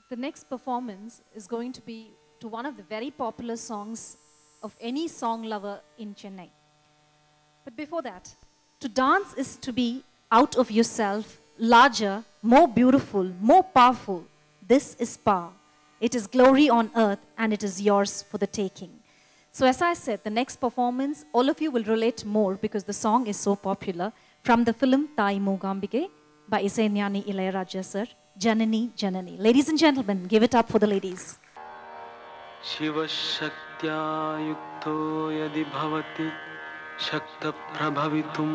The next performance is going to be to one of the very popular songs of any song lover in Chennai. But before that, to dance is to be out of yourself, larger, more beautiful, more powerful. This is power. It is glory on earth and it is yours for the taking. So as I said, the next performance, all of you will relate more because the song is so popular, from the film Thai Moogambike by Isaignani Ilayaraja sir, Janani Janani. Ladies and gentlemen, give it up for the ladies. Shiva Shaktya Yukto Yadi Bhavati Shakta Prabhavitum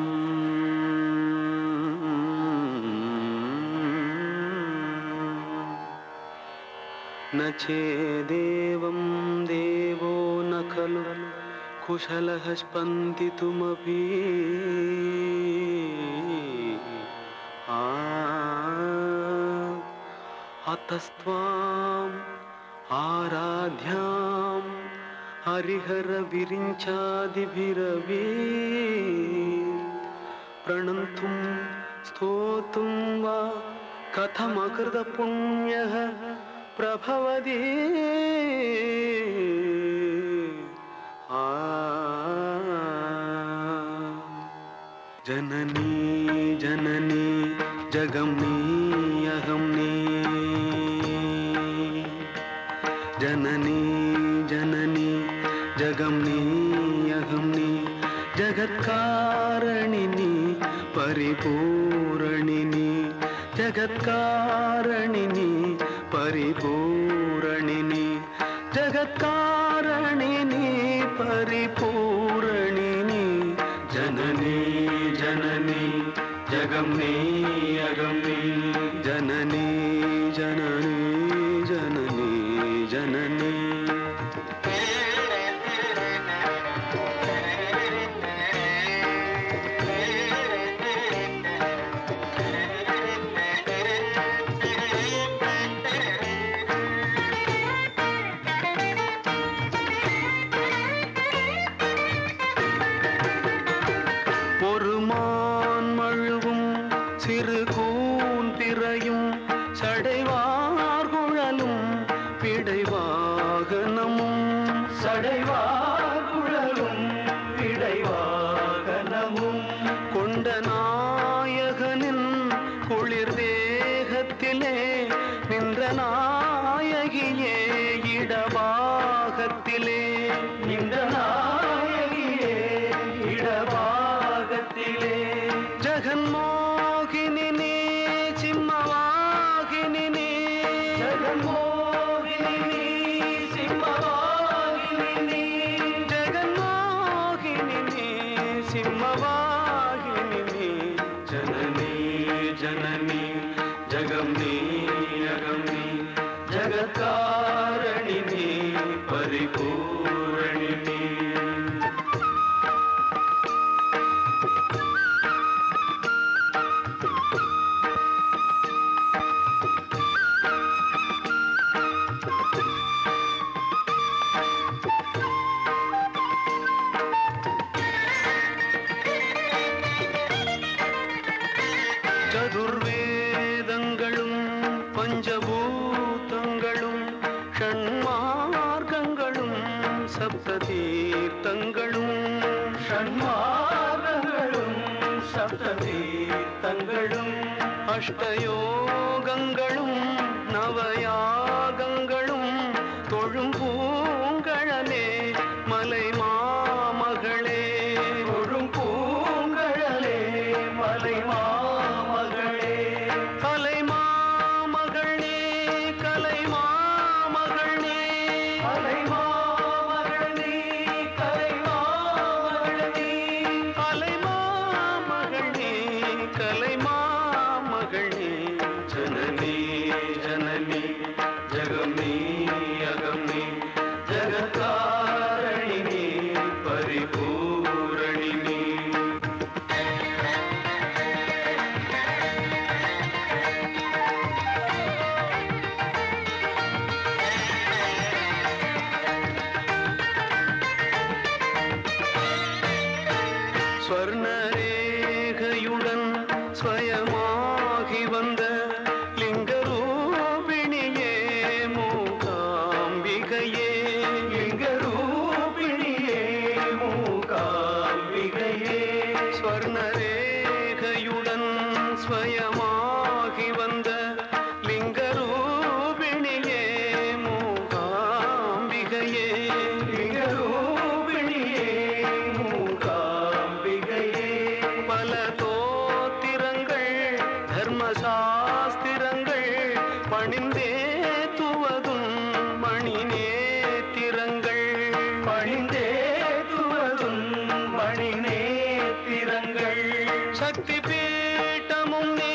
Nache Devam Devo Nakalu Kushalah Spanti Tumapi Atastvam Aradhyam Harihara Virinchadi Bhiravi Pranantum Stotum Va Kathamakrda Punyaha Prabhavadi Janani Janani Jagamni Ahamni Janani Janani Jagamni Ahamni Jagatkaranini Paripuranini Jagatkaranini Paripuranini Jagatkaranini Paripuranini Janani Janani Jagamni Agamni Janani Janani Janani Janani அஷ்டயோகங்களும் நவயாகங்களும் தொழும் பூங்கழலே மலை மாமகளே தொழும் பூங்கழலே மலை மாமகளே கலை மாமகளே கலை மாமகளே கலை மாமகளே கலை மாமகளே கலை மாமகளே கலை Janani, Janani, Jagamni, Agamni, Jagatkaranini, Paripuranini. Swarnarekayudan Swayamagi Vanda Lingaru சாஸ்திரங்கள் பணிந்தே துவதும் மணி நேத்திரங்கள் பணிந்தே துவதும் மணி நேத்திரங்கள் சக்தி பீட்டமும் நீ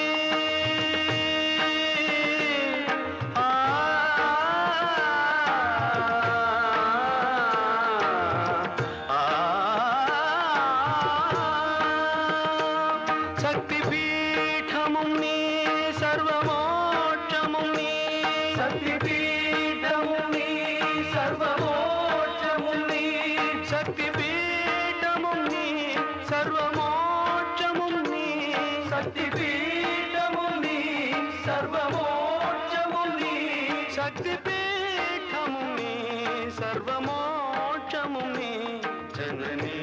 சக்தி பீட்டமும் நீ சர்வமோட்சமும் நீ சக்தி பீட்டமும் நீ சர்வமோட்சமும் நீ சக்தி பீட்டமும் நீ சர்வமோட்சமும் நீ சக்தி பீட்டமும் நீ சர்வமோட்சமும் நீ சக்தி பீட்டமும் நீ சர்வமோட்சமும் நீ ஜனனி